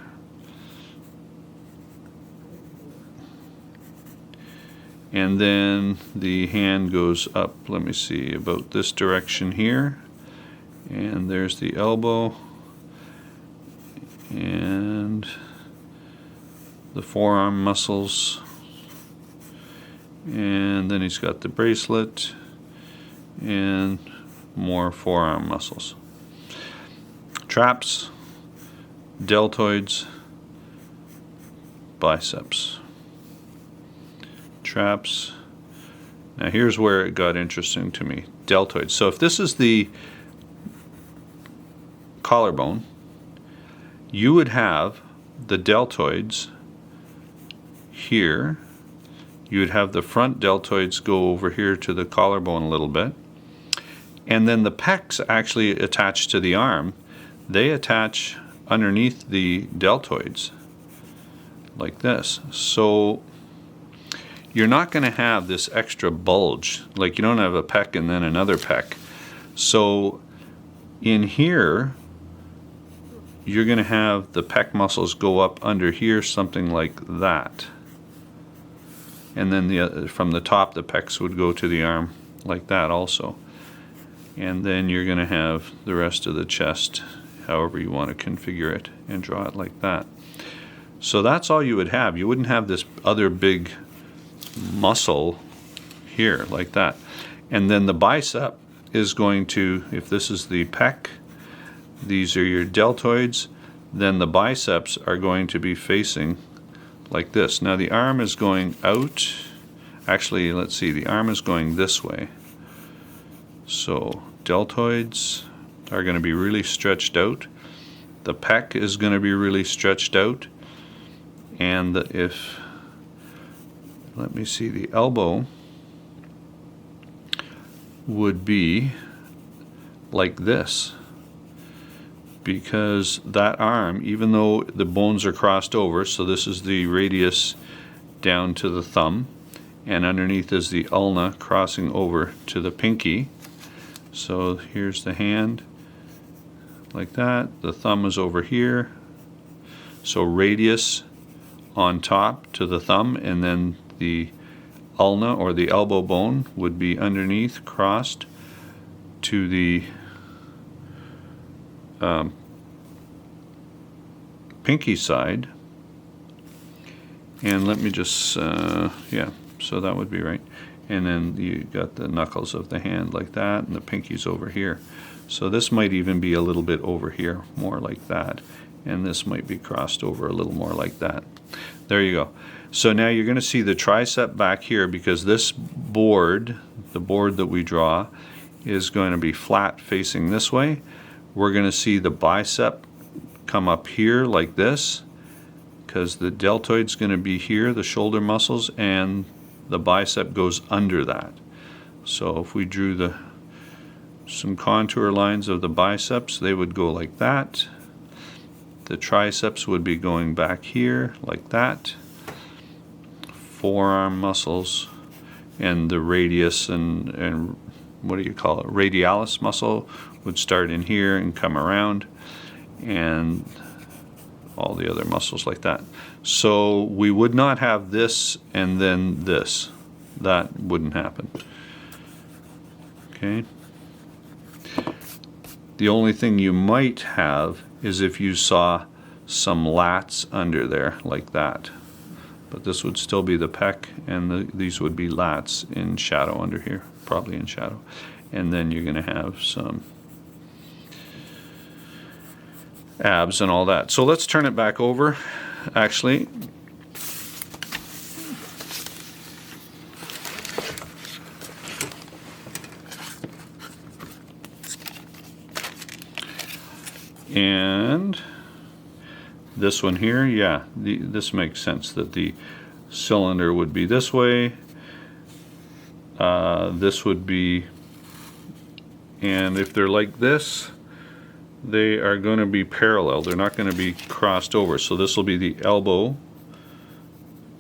And then the hand goes up, let me see, about this direction here. And there's the elbow. And the forearm muscles. And then he's got the bracelet. And more forearm muscles. Traps, deltoids, biceps. Traps. Now here's where it got interesting to me. Deltoids. So if this is the collarbone, you would have the deltoids here. You would have the front deltoids go over here to the collarbone a little bit. And then the pecs actually attach to the arm. They attach underneath the deltoids like this. So you're not going to have this extra bulge, like you don't have a pec and then another pec. So in here, you're going to have the pec muscles go up under here, something like that. And then from the top, the pecs would go to the arm like that also. And then you're going to have the rest of the chest, however you want to configure it, and draw it like that. So that's all you would have. You wouldn't have this other big muscle here like that. And then the bicep is going to, if this is the pec, these are your deltoids, then the biceps are going to be facing like this. Now the arm is going out. Actually, let's see, the arm is going this way. So deltoids are going to be really stretched out. The pec is going to be really stretched out. And if, let me see, the elbow would be like this, because that arm, even though the bones are crossed over, so this is the radius down to the thumb, and underneath is the ulna crossing over to the pinky. So here's the hand like that. The thumb is over here, so radius on top to the thumb, and then the ulna or the elbow bone would be underneath, crossed to the pinky side. And let me just, yeah, so that would be right. And then you got the knuckles of the hand like that, and the pinky's over here. So this might even be a little bit over here, more like that. And this might be crossed over a little more like that. There you go. So now you're going to see the tricep back here, because this board, the board that we draw, is going to be flat facing this way. We're going to see the bicep come up here like this, because the deltoid's going to be here, the shoulder muscles, and the bicep goes under that. So if we drew some contour lines of the biceps, they would go like that. The triceps would be going back here like that. Forearm muscles, and the radius and what do you call it, radialis muscle would start in here and come around, and all the other muscles like that. So we would not have this and then this. That wouldn't happen. Okay. The only thing you might have is if you saw some lats under there like that. But this would still be the pec, and these would be lats in shadow under here, probably in shadow. And then you're going to have some abs and all that. So let's turn it back over, actually. And this one here, yeah, this makes sense that the cylinder would be this way. This would be, and if they're like this, they are going to be parallel. They're not going to be crossed over. So this will be the elbow,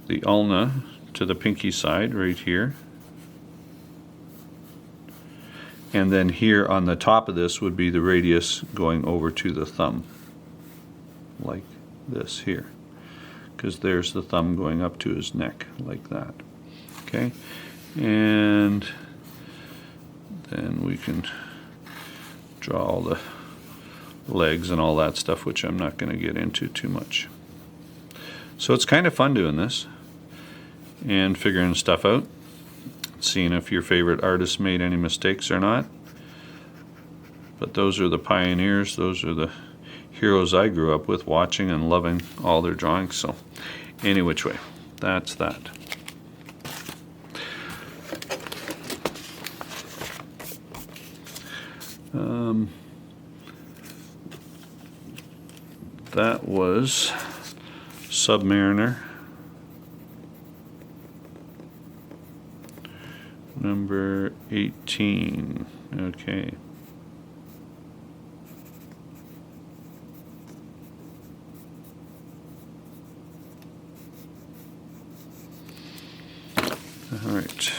the ulna to the pinky side right here. And then here on the top of this would be the radius going over to the thumb, like this here, because there's the thumb going up to his neck like that. Okay, and then we can draw all the legs and all that stuff, which I'm not going to get into too much. So it's kind of fun doing this and figuring stuff out, seeing if your favorite artist made any mistakes or not. But those are the pioneers, those are the heroes I grew up with, watching and loving all their drawings. So any which way, that's that. That was Submariner number 18. Okay. All right.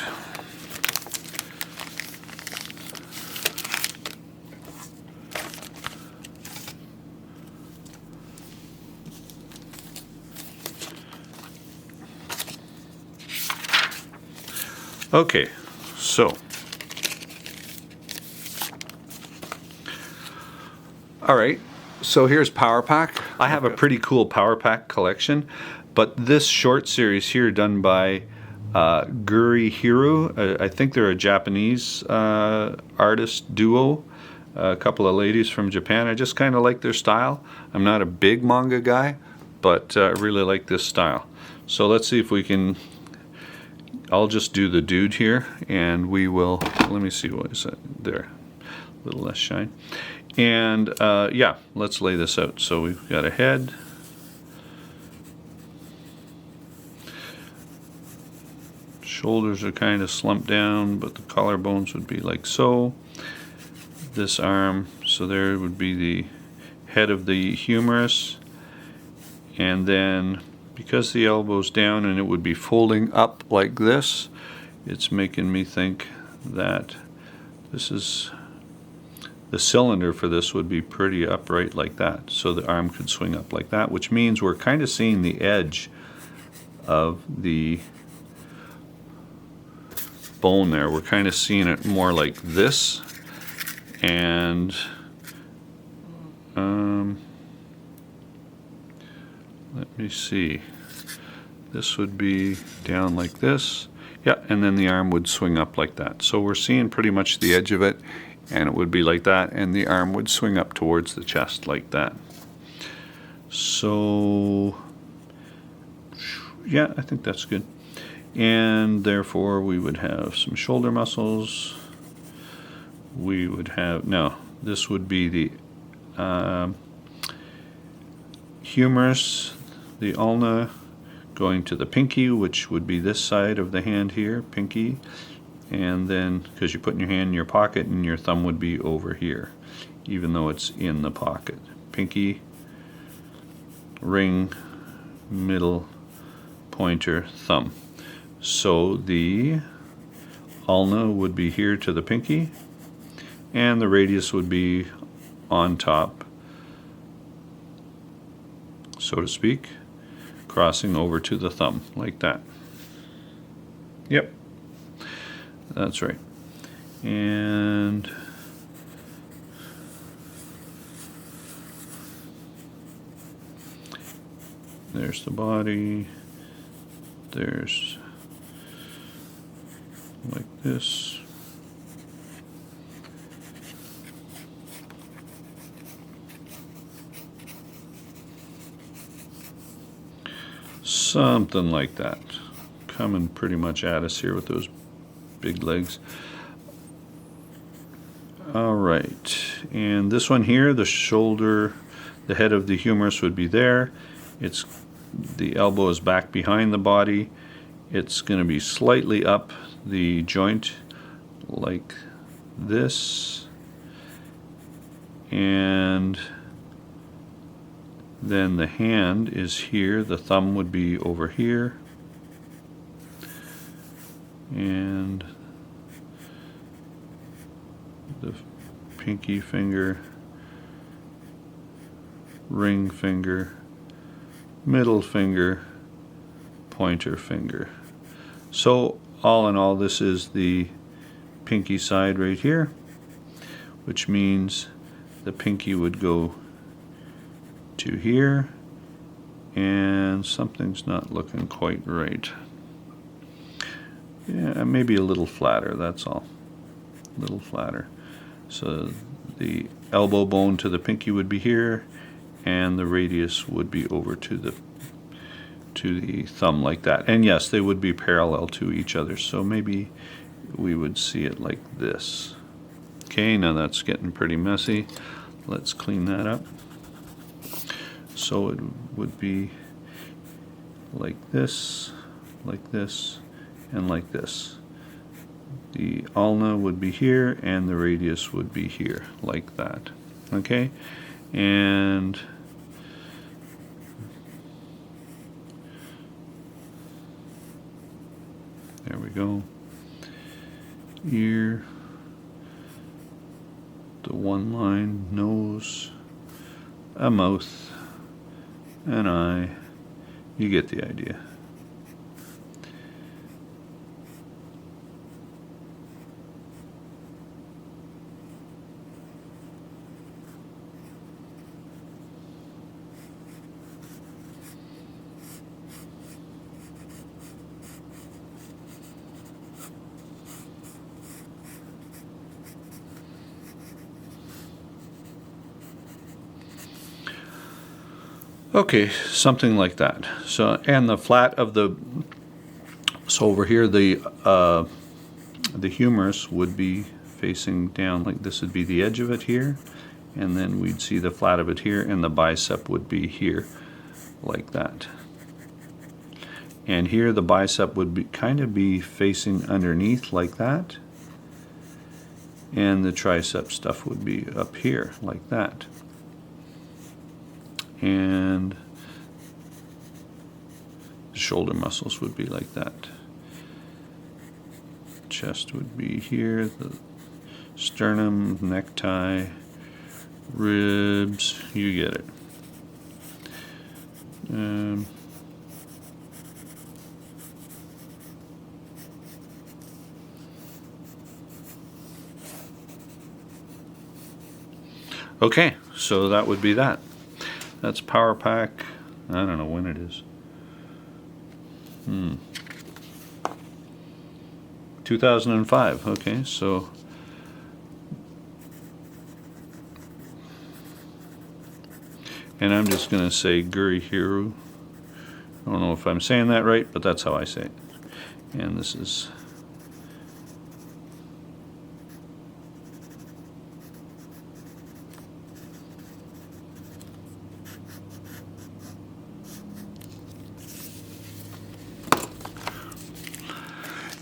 Okay, so all right, so here's Power Pack. I have a pretty cool Power Pack collection, but this short series here done by Guri Hiru, I think they're a Japanese artist duo, a couple of ladies from Japan. I just kind of like their style. I'm not a big manga guy, but I really like this style. So let's see if we can. I'll just do the dude here, and we will, let me see, what is that there, a little less shine. And yeah, let's lay this out. So we've got a head, shoulders are kind of slumped down, but the collarbones would be like so. This arm, so there would be the head of the humerus, and then because the elbow's down and it would be folding up like this, it's making me think that this is the cylinder for this would be pretty upright like that, so the arm could swing up like that, which means we're kind of seeing the edge of the bone there. We're kind of seeing it more like this, and let me see, this would be down like this, yeah, and then the arm would swing up like that. So we're seeing pretty much the edge of it, and it would be like that, and the arm would swing up towards the chest like that. So yeah, I think that's good. And therefore we would have some shoulder muscles. We would have, no, this would be the humerus, the ulna going to the pinky, which would be this side of the hand here, pinky, and then because you're putting your hand in your pocket and your thumb would be over here, even though it's in the pocket. Pinky, ring, middle, pointer, thumb. So the ulna would be here to the pinky, and the radius would be on top, so to speak, crossing over to the thumb like that. Yep, that's right. And There's the body. There's like this. Something like that. Coming pretty much at us here with those big legs. All right, and this one here, the shoulder, the head of the humerus would be there. It's the elbow is back behind the body. It's going to be slightly up the joint like this, and then the hand is here. The thumb would be over here, and the pinky finger, ring finger, middle finger, pointer finger. So all in all, this is the pinky side right here, which means the pinky would go to here, and something's not looking quite right. Yeah, maybe a little flatter, that's all. A little flatter. So the elbow bone to the pinky would be here, and the radius would be over to the thumb like that. And yes, they would be parallel to each other, so maybe we would see it like this. Okay, now that's getting pretty messy. Let's clean that up. So it would be like this, and like this. The ulna would be here, and the radius would be here, like that. Okay, and there we go. Ear, the one line, nose, a mouth, an eye. You get the idea. Okay, something like that. So, and the flat of the, so over here the humerus would be facing down, like this would be the edge of it here, and then we'd see the flat of it here, and the bicep would be here, like that. And here the bicep would be kind of be facing underneath like that, and the tricep stuff would be up here like that. And the shoulder muscles would be like that. Chest would be here, the sternum, necktie, ribs, you get it. Okay, so that would be that. That's Power Pack. I don't know when it is. 2005. Okay, so and I'm just going to say Gurihiru. I don't know if I'm saying that right, but that's how I say it. And this is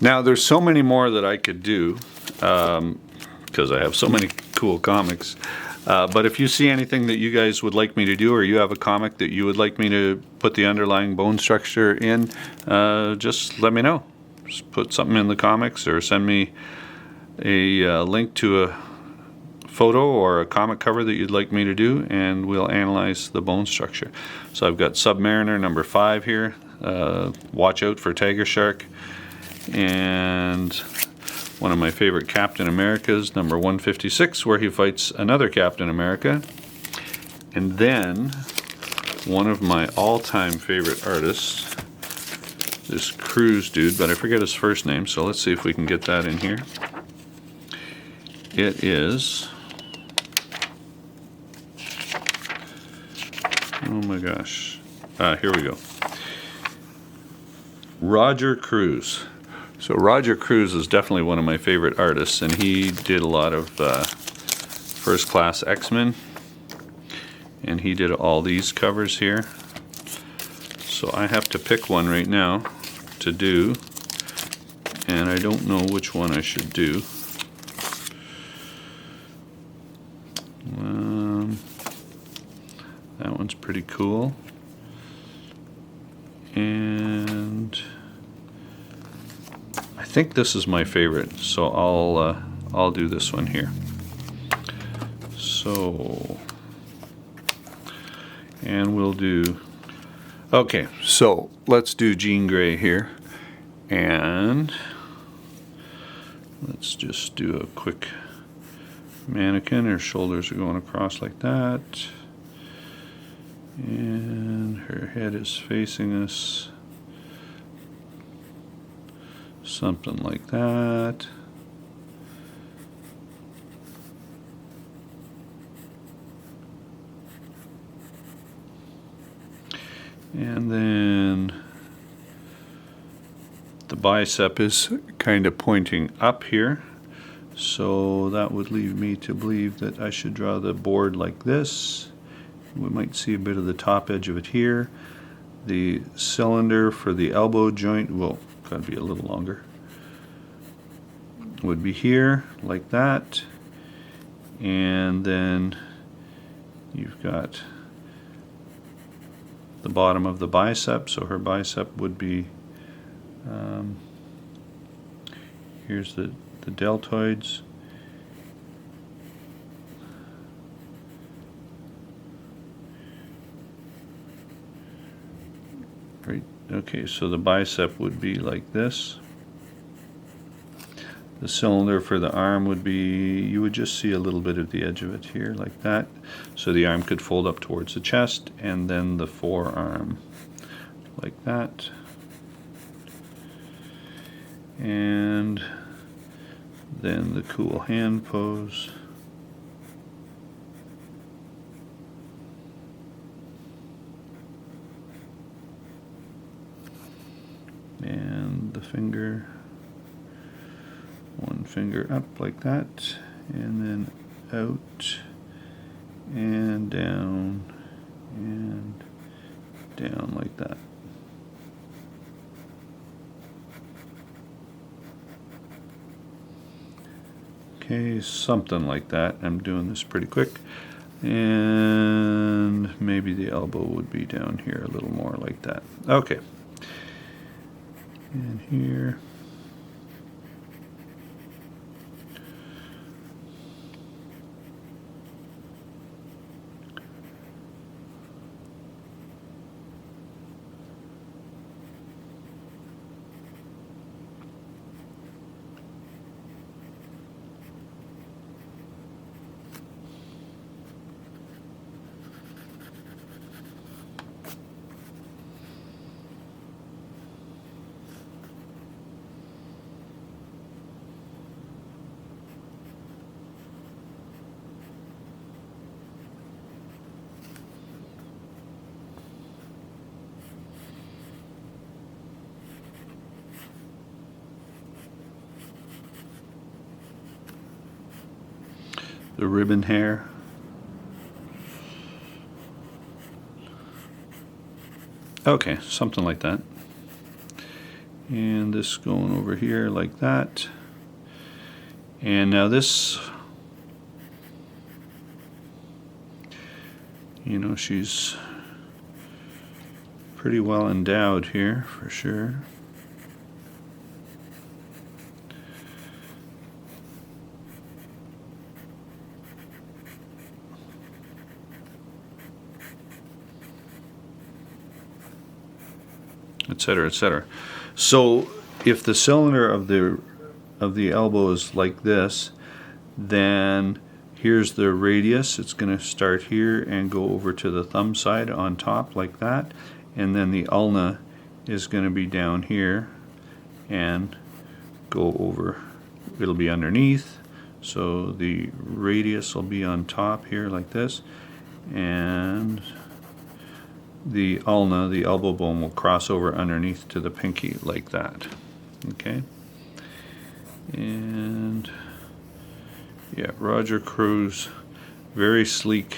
now, there's so many more that I could do because I have so many cool comics. But if you see anything that you guys would like me to do, or you have a comic that you would like me to put the underlying bone structure in, just let me know. Just put something in the comics, or send me a link to a photo or a comic cover that you'd like me to do, and we'll analyze the bone structure. So I've got Submariner number 5 here. Watch out for tiger shark. And one of my favorite Captain Americas, number 156, where he fights another Captain America. And then one of my all-time favorite artists, this Cruise dude, but I forget his first name, so let's see if we can get that in here. It is, oh my gosh, here we go. Roger Cruise. So Roger Cruise is definitely one of my favorite artists, and he did a lot of First Class X-Men, and he did all these covers here. So I have to pick one right now to do, and I don't know which one I should do. That one's pretty cool, and I think this is my favorite, so I'll do this one here. So, and we'll do, okay, so let's do Jean Grey here, and let's just do a quick mannequin. Her shoulders are going across like that, and her head is facing us, something like that. And then the bicep is kind of pointing up here, so that would lead me to believe that I should draw the board like this. We might see a bit of the top edge of it here. The cylinder for the elbow joint, well, gotta be a little longer, would be here like that, and then you've got the bottom of the bicep, so her bicep would be, here's the deltoids, right, okay, so the bicep would be like this. The cylinder for the arm would be, you would just see a little bit of the edge of it here like that. So the arm could fold up towards the chest, and then the forearm like that. And then the cool hand pose. And the finger. One finger up like that, and then out and down like that. Okay, something like that. I'm doing this pretty quick. And maybe the elbow would be down here a little more like that. Okay. And here. The ribbon hair. Okay, something like that. And this going over here like that. And now this, you know, she's pretty well endowed here for sure. Etc., etc. So if the cylinder of the elbow is like this, then Here's the radius. It's going to start here and go over to the thumb side on top like that, and then the ulna is going to be down here and go over. It'll be underneath, so the radius will be on top here like this, and the ulna, the elbow bone, will cross over underneath to the pinky like that. Okay, and yeah, Roger Cruz, very sleek,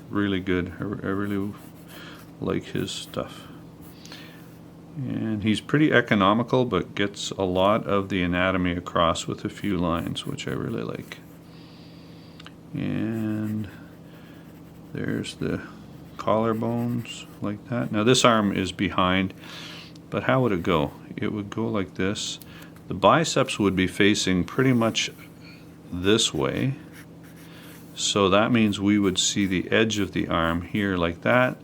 really good. I really like his stuff. And he's pretty economical, but gets a lot of the anatomy across with a few lines, which I really like. And there's the collarbones like that. Now this arm is behind, but how would it go? It would go like this. The biceps would be facing pretty much this way, so that means we would see the edge of the arm here like that.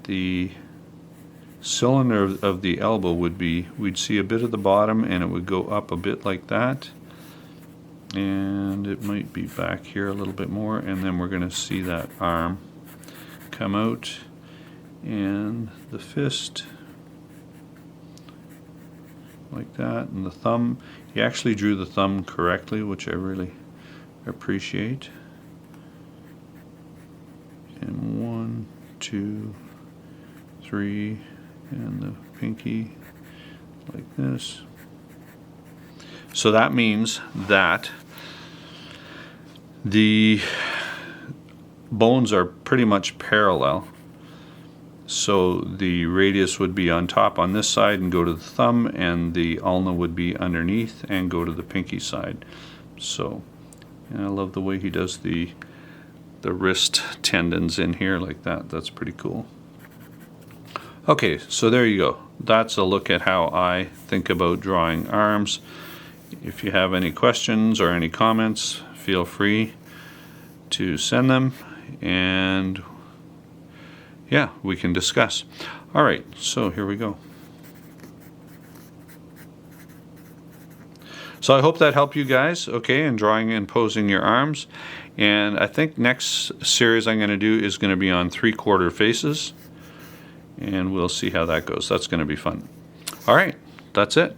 The cylinder of the elbow would be, we'd see a bit of the bottom, and it would go up a bit like that, and it might be back here a little bit more, and then we're going to see that arm come out, and the fist like that, and the thumb. He actually drew the thumb correctly, which I really appreciate. And 1, 2, 3, and the pinky like this. So that means that the bones are pretty much parallel. So the radius would be on top on this side and go to the thumb, and the ulna would be underneath and go to the pinky side. So, and I love the way he does the wrist tendons in here like that. That's pretty cool. Okay, so there you go. That's a look at how I think about drawing arms. If you have any questions or any comments, feel free to send them, and yeah, we can discuss. All right, so here we go. So I hope that helped you guys, okay, in drawing and posing your arms. And I think next series I'm going to do is going to be on 3/4 faces, and we'll see how that goes. That's going to be fun. All right, that's it.